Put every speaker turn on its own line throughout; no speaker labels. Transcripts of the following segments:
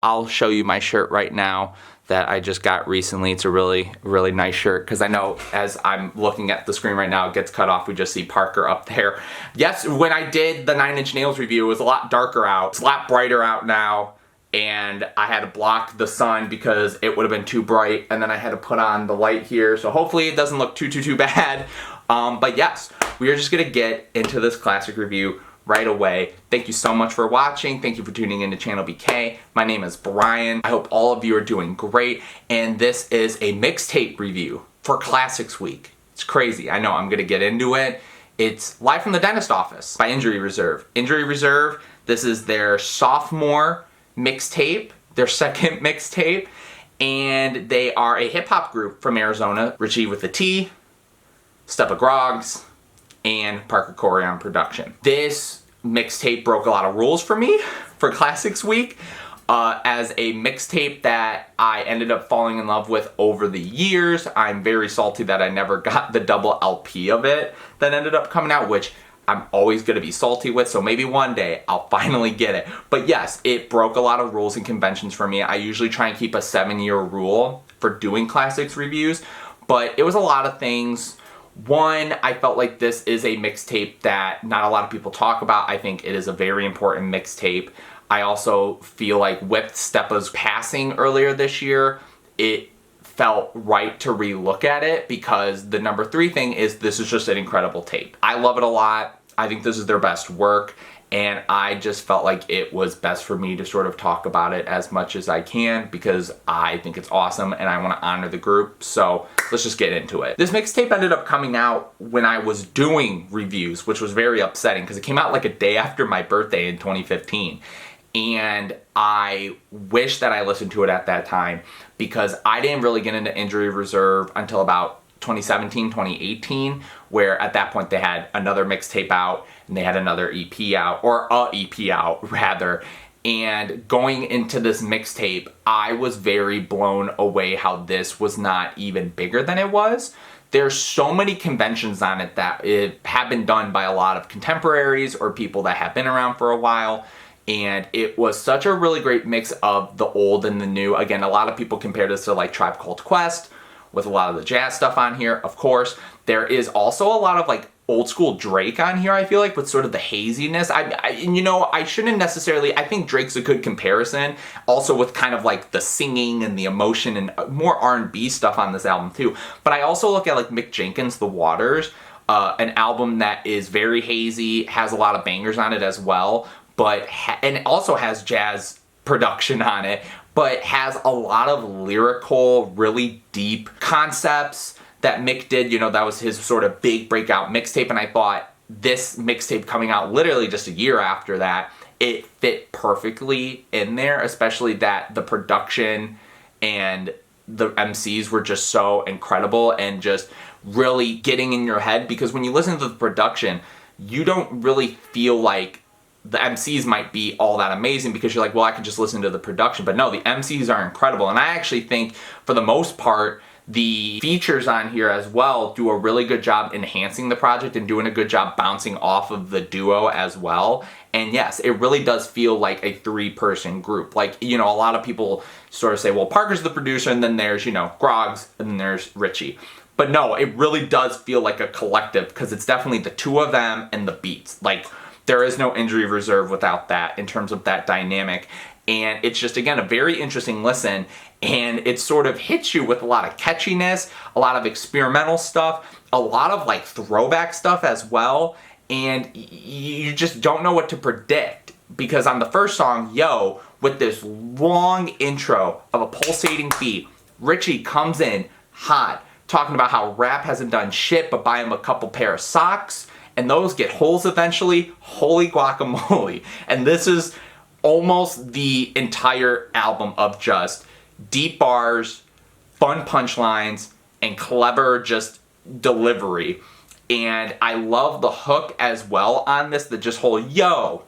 I'll show you my shirt right now that I just got recently. It's a really, really nice shirt because I know as I'm looking at the screen right now, it gets cut off. We just see Parker up there. Yes, when I did the 9 Inch Nails review, it was a lot darker out. It's a lot brighter out now. And I had to block the sun because it would have been too bright. And then I had to put on the light here. So hopefully it doesn't look too bad. But yes, we are just going to get into this classic review right away. Thank you so much for watching. Thank you for tuning into ChannelBK. My name is Brian. I hope all of you are doing great. And this is a mixtape review for Classics Week. It's crazy. I know, I'm going to get into it. It's Live from the Dentist Office by Injury Reserve. Injury Reserve, this is their sophomore mixtape, their second mixtape, and they are a hip-hop group from Arizona. Richie with the T, Stepa Groggs, and Parker Corey on production. This mixtape broke a lot of rules for me for Classics Week as a mixtape that I ended up falling in love with over the years. I'm very salty that I never got the double LP of it that ended up coming out, which I'm always going to be salty with, so maybe one day I'll finally get it. But yes, it broke a lot of rules and conventions for me. I usually try and keep a 7-year rule for doing Classics reviews, but it was a lot of things. One, I felt like this is a mixtape that not a lot of people talk about. I think it is a very important mixtape. I also feel like with Stepa's passing earlier this year, it felt right to re-look at it because the number 3 thing is this is just an incredible tape. I love it a lot. I think this is their best work, and I just felt like it was best for me to sort of talk about it as much as I can because I think it's awesome and I want to honor the group. So let's just get into it. This mixtape ended up coming out when I was doing reviews, which was very upsetting because it came out like a day after my birthday in 2015. And I wish that I listened to it at that time because I didn't really get into Injury Reserve until about 2017, 2018, where at that point they had another mixtape out and they had another EP out, or a EP out rather. And going into this mixtape, I was very blown away how this was not even bigger than it was. There's so many conventions on it that have been done by a lot of contemporaries or people that have been around for a while. And it was such a really great mix of the old and the new. Again, a lot of people compare this to like Tribe Called Quest with a lot of the jazz stuff on here. Of course, there is also a lot of like old school Drake on here, I feel like, with sort of the haziness. I shouldn't necessarily, I think Drake's a good comparison, also with kind of like the singing and the emotion and more R&B stuff on this album too. But I also look at like Mick Jenkins' The Waters, an album that is very hazy, has a lot of bangers on it as well, and it also has jazz production on it, but has a lot of lyrical, really deep concepts that Mick did. You know, that was his sort of big breakout mixtape, and I thought this mixtape coming out literally just a year after that, it fit perfectly in there, especially that the production and the MCs were just so incredible and just really getting in your head, because when you listen to the production, you don't really feel like the MCs might be all that amazing because you're like, well, I can just listen to the production. But no, the MCs are incredible. And I actually think, for the most part, the features on here as well do a really good job enhancing the project and doing a good job bouncing off of the duo as well. And yes, it really does feel like a 3-person group. Like, you know, a lot of people sort of say, well, Parker's the producer, and then there's, you know, Groggs, and then there's Richie. But no, it really does feel like a collective because it's definitely the 2 of them and the beats. Like, there is no Injury Reserve without that in terms of that dynamic. And it's just, again, a very interesting listen. And it sort of hits you with a lot of catchiness, a lot of experimental stuff, a lot of like throwback stuff as well. And you just don't know what to predict. Because on the first song, Yo, with this long intro of a pulsating beat, Richie comes in hot, talking about how rap hasn't done shit but buy him a couple pair of socks. And those get holes eventually. Holy guacamole. And this is almost the entire album of just deep bars, fun punchlines, and clever just delivery. And I love the hook as well on this, the just whole yo.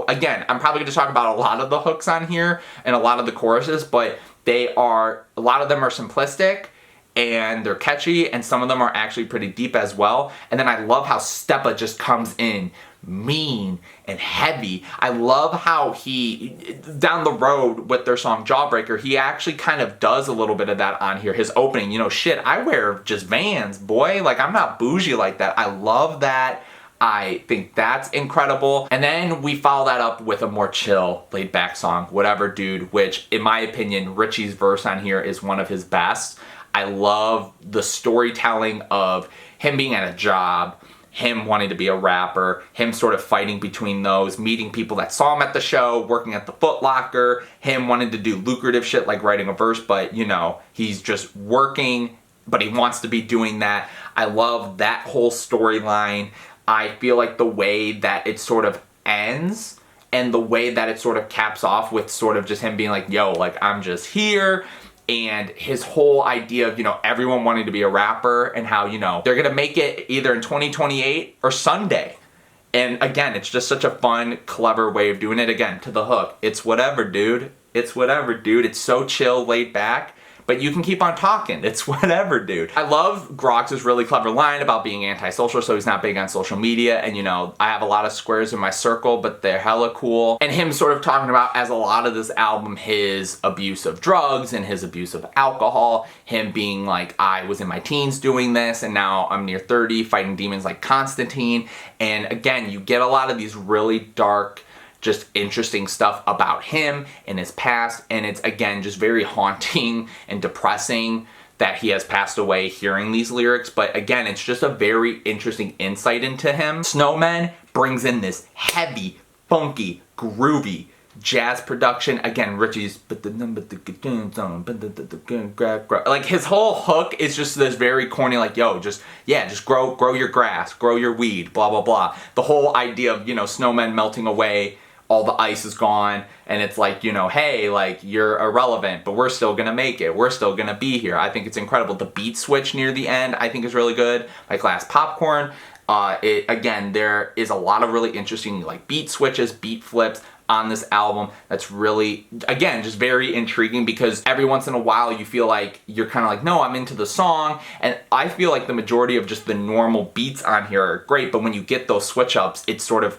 Again, I'm probably going to talk about a lot of the hooks on here and a lot of the choruses, but a lot of them are simplistic and they're catchy, and some of them are actually pretty deep as well. And then I love how Stepa just comes in mean and heavy. I love how he, down the road with their song Jawbreaker, he actually kind of does a little bit of that on here. His opening, you know, shit, I wear just Vans, boy. Like, I'm not bougie like that. I love that. I think that's incredible. And then we follow that up with a more chill, laid back song, Whatever Dude, which in my opinion, Richie's verse on here is one of his best. I love the storytelling of him being at a job, him wanting to be a rapper, him sort of fighting between those, meeting people that saw him at the show, working at the Foot Locker, him wanting to do lucrative shit like writing a verse, but you know, he's just working, but he wants to be doing that. I love that whole storyline. I feel like the way that it sort of ends and the way that it sort of caps off with sort of just him being like, yo, like, I'm just here. And his whole idea of, you know, everyone wanting to be a rapper and how, you know, they're going to make it either in 2028 or Sunday. And again, it's just such a fun, clever way of doing it. Again, to the hook. It's whatever, dude. It's whatever, dude. It's so chill, laid back. But you can keep on talking. It's whatever, dude. I love Groggs' really clever line about being antisocial, so he's not big on social media. And, you know, I have a lot of squares in my circle, but they're hella cool. And him sort of talking about, as a lot of this album, his abuse of drugs and his abuse of alcohol. Him being like, I was in my teens doing this, and now I'm near 30, fighting demons like Constantine. And again, you get a lot of these really dark, just interesting stuff about him and his past, and it's again just very haunting and depressing that he has passed away hearing these lyrics, but again, it's just a very interesting insight into him. Snowmen brings in this heavy, funky, groovy jazz production. Again, Richie's like his whole hook is just this very corny, like, yo, just grow your grass, grow your weed, blah blah blah. The whole idea of, you know, snowmen melting away, all the ice is gone, and it's like, you know, hey, like, you're irrelevant, but we're still gonna make it. We're still gonna be here. I think it's incredible. The beat switch near the end, I think, is really good. Like Glass Popcorn. Again, there is a lot of really interesting, like, beat switches, beat flips on this album that's really, again, just very intriguing, because every once in a while you feel like you're kind of like, no, I'm into the song, and I feel like the majority of just the normal beats on here are great, but when you get those switch ups, it sort of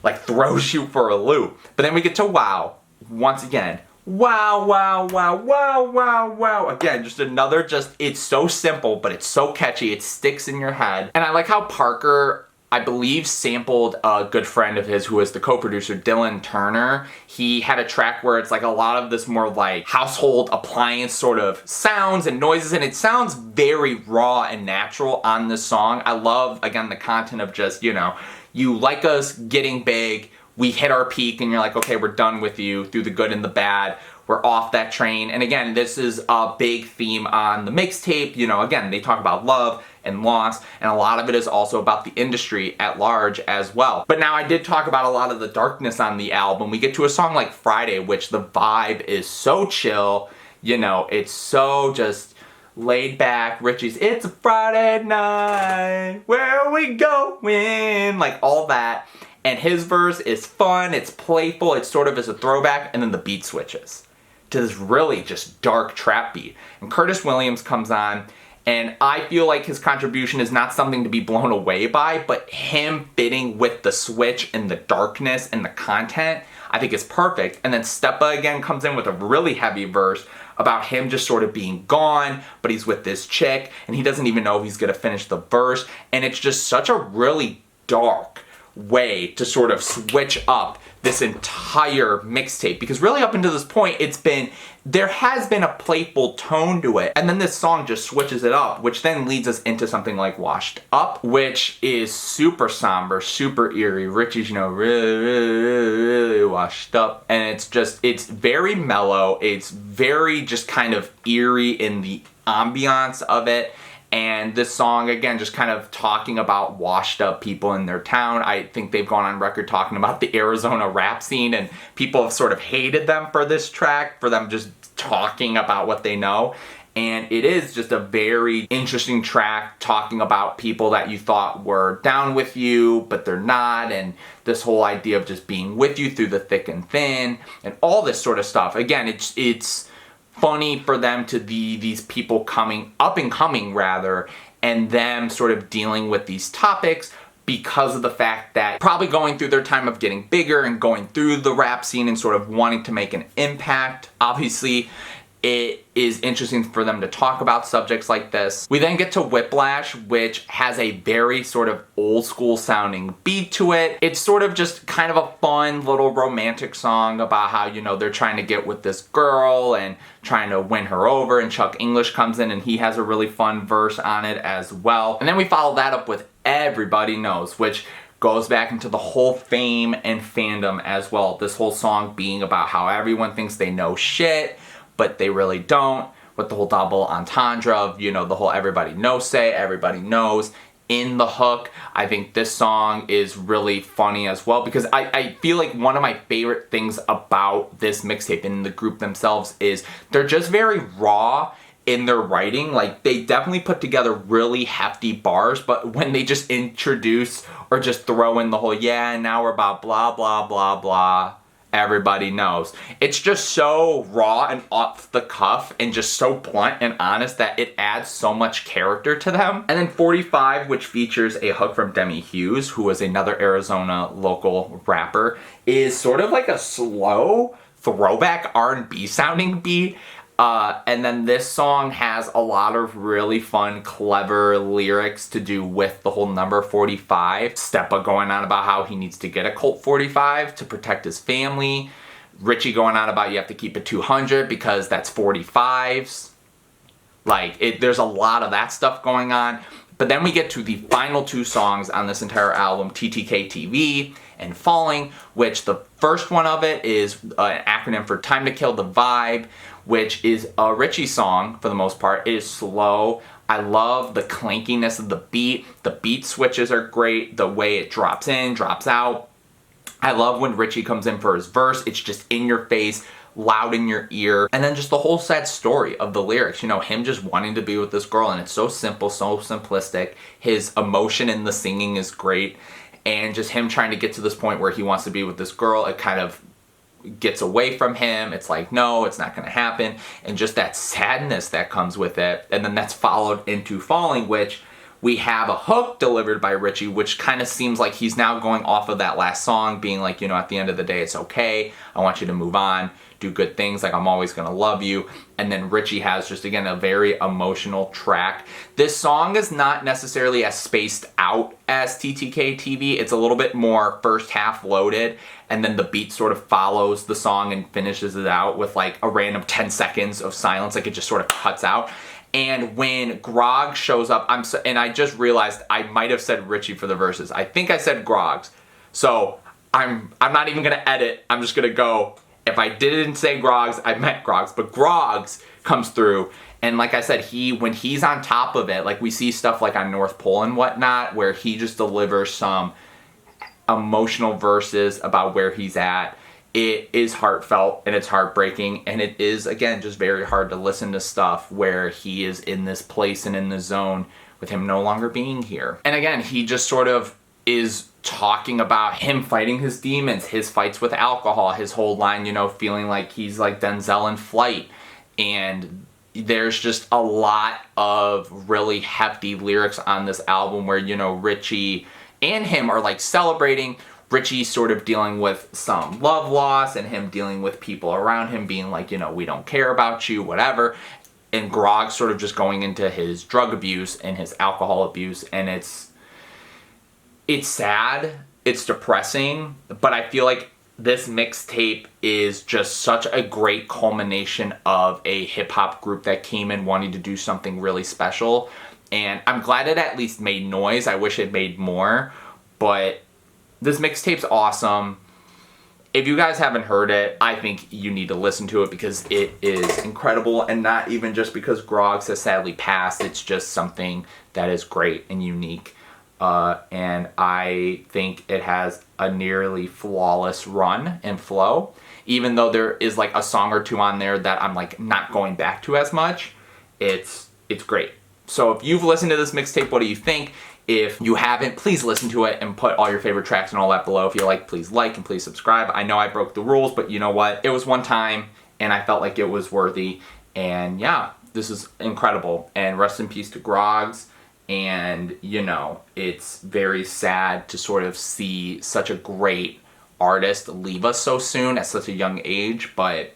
like throws you for a loop. But then we get to Wow. Once again, wow, wow, wow, wow, wow, wow. Again, just another, it's so simple, but it's so catchy. It sticks in your head. And I like how Parker, I believe, sampled a good friend of his who is the co-producer, Dylan Turner. He had a track where it's like a lot of this more like household appliance sort of sounds and noises, and it sounds very raw and natural on this song. I love, again, the content of just, you know, you like us getting big, we hit our peak, and you're like, okay, we're done with you through the good and the bad. We're off that train. And again, this is a big theme on the mixtape. You know, again, they talk about love and loss, and a lot of it is also about the industry at large as well. But now I did talk about a lot of the darkness on the album. We get to a song like Friday, which the vibe is so chill. You know, it's so just laid back. Richie's, it's a Friday night, where we going? Like all that. And his verse is fun, it's playful, it sort of is a throwback, and then the beat switches to this really just dark trap beat. And Curtis Williams comes on, and I feel like his contribution is not something to be blown away by, but him fitting with the switch and the darkness and the content, I think is perfect. And then Stepa again comes in with a really heavy verse about him just sort of being gone, but he's with this chick, and he doesn't even know if he's gonna finish the verse. And it's just such a really dark way to sort of switch up this entire mixtape, because really up until this point there has been a playful tone to it, and then this song just switches it up, which then leads us into something like Washed Up, which is super somber, super eerie. Richie's, you know, really washed up, and it's very mellow, it's very just kind of eerie in the ambiance of it. And this song, again, just kind of talking about washed up people in their town. I think they've gone on record talking about the Arizona rap scene, and people have sort of hated them for this track, for them just talking about what they know. And it is just a very interesting track, talking about people that you thought were down with you, but they're not, and this whole idea of just being with you through the thick and thin, and all this sort of stuff. Again, it's funny for them to be these people coming up and coming rather, and them sort of dealing with these topics, because of the fact that probably going through their time of getting bigger and going through the rap scene and sort of wanting to make an impact. Obviously, it is interesting for them to talk about subjects like this. We then get to Whiplash, which has a very sort of old school sounding beat to it. It's sort of just kind of a fun little romantic song about how, you know, they're trying to get with this girl and trying to win her over, and Chuck English comes in and he has a really fun verse on it as well. And then we follow that up with Everybody Knows, which goes back into the whole fame and fandom as well. This whole song being about how everyone thinks they know shit, but they really don't, with the whole double entendre of, you know, the whole everybody knows say, everybody knows in the hook. I think this song is really funny as well, because I feel like one of my favorite things about this mixtape and the group themselves is they're just very raw in their writing. Like, they definitely put together really hefty bars, but when they just introduce or just throw in the whole, yeah, and now we're about blah, blah, blah, blah, everybody knows, it's just so raw and off the cuff and just so blunt and honest that it adds so much character to them. And then 45, which features a hook from Demi Hughes, who is another Arizona local rapper, is sort of like a slow throwback R&B sounding beat. And then this song has a lot of really fun, clever lyrics to do with the whole number 45. Stepa going on about how he needs to get a Colt 45 to protect his family. Richie going on about you have to keep it 200 because that's 45s. Like, there's a lot of that stuff going on. But then we get to the final two songs on this entire album, ttktv and Falling, which the first one of it is an acronym for Time to Kill the Vibe, which is a Richie song for the most part. It is slow. I love the clankiness of the beat. The beat switches are great. The way it drops in, drops out. I love when Richie comes in for his verse. It's just in your face, loud in your ear. And then just the whole sad story of the lyrics, you know, him just wanting to be with this girl, and it's so simple, so simplistic. His emotion in the singing is great, and just him trying to get to this point where he wants to be with this girl, it kind of gets away from him. It's like, no, it's not gonna happen, and just that sadness that comes with it. And then that's followed into Falling, which we have a hook delivered by Richie, which kind of seems like he's now going off of that last song, being like, you know, at the end of the day, it's okay. I want you to move on, do good things, like I'm always gonna love you. And then Richie has just, again, a very emotional track. This song is not necessarily as spaced out as ttktv. It's a little bit more first half loaded, and then the beat sort of follows the song and finishes it out with like a random 10 seconds of silence, like it just sort of cuts out. And when Groggs shows up, and I just realized I might have said Richie for the verses. I think I said Groggs. So I'm not even gonna edit. I'm just gonna go. If I didn't say Groggs, I meant Groggs. But Groggs comes through, and like I said, when he's on top of it, like we see stuff like on North Pole and whatnot, where he just delivers some emotional verses about where he's at. It is heartfelt and it's heartbreaking, and it is, again, just very hard to listen to stuff where he is in this place and in the zone with him no longer being here. And again, he just sort of is talking about him fighting his demons, his fights with alcohol, his whole line, you know, feeling like he's like Denzel in Flight. And there's just a lot of really hefty lyrics on this album where, you know, Richie and him are like celebrating. Richie sort of dealing with some love loss, and him dealing with people around him being like, you know, we don't care about you, whatever. And Groggs sort of just going into his drug abuse and his alcohol abuse, and it's sad, it's depressing, but I feel like this mixtape is just such a great culmination of a hip-hop group that came in wanting to do something really special. And I'm glad it at least made noise. I wish it made more, but this mixtape's awesome. If you guys haven't heard it, I think you need to listen to it because it is incredible, and not even just because Groggs has sadly passed. It's just something that is great and unique. And I think it has a nearly flawless run and flow, even though there is like a song or two on there that I'm like not going back to as much. It's great. So if you've listened to this mixtape, what do you think? If you haven't, please listen to it and put all your favorite tracks and all that below. If you like, please like and please subscribe. I know I broke the rules, but you know what? It was one time and I felt like it was worthy. And yeah, this is incredible. And rest in peace to Groggs. And, you know, it's very sad to sort of see such a great artist leave us so soon at such a young age, but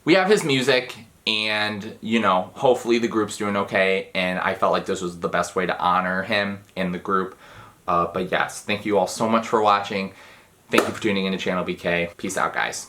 we have his music, and, you know, hopefully the group's doing okay, and I felt like this was the best way to honor him and the group. But yes, thank you all so much for watching. Thank you for tuning in to ChannelBK. Peace out, guys.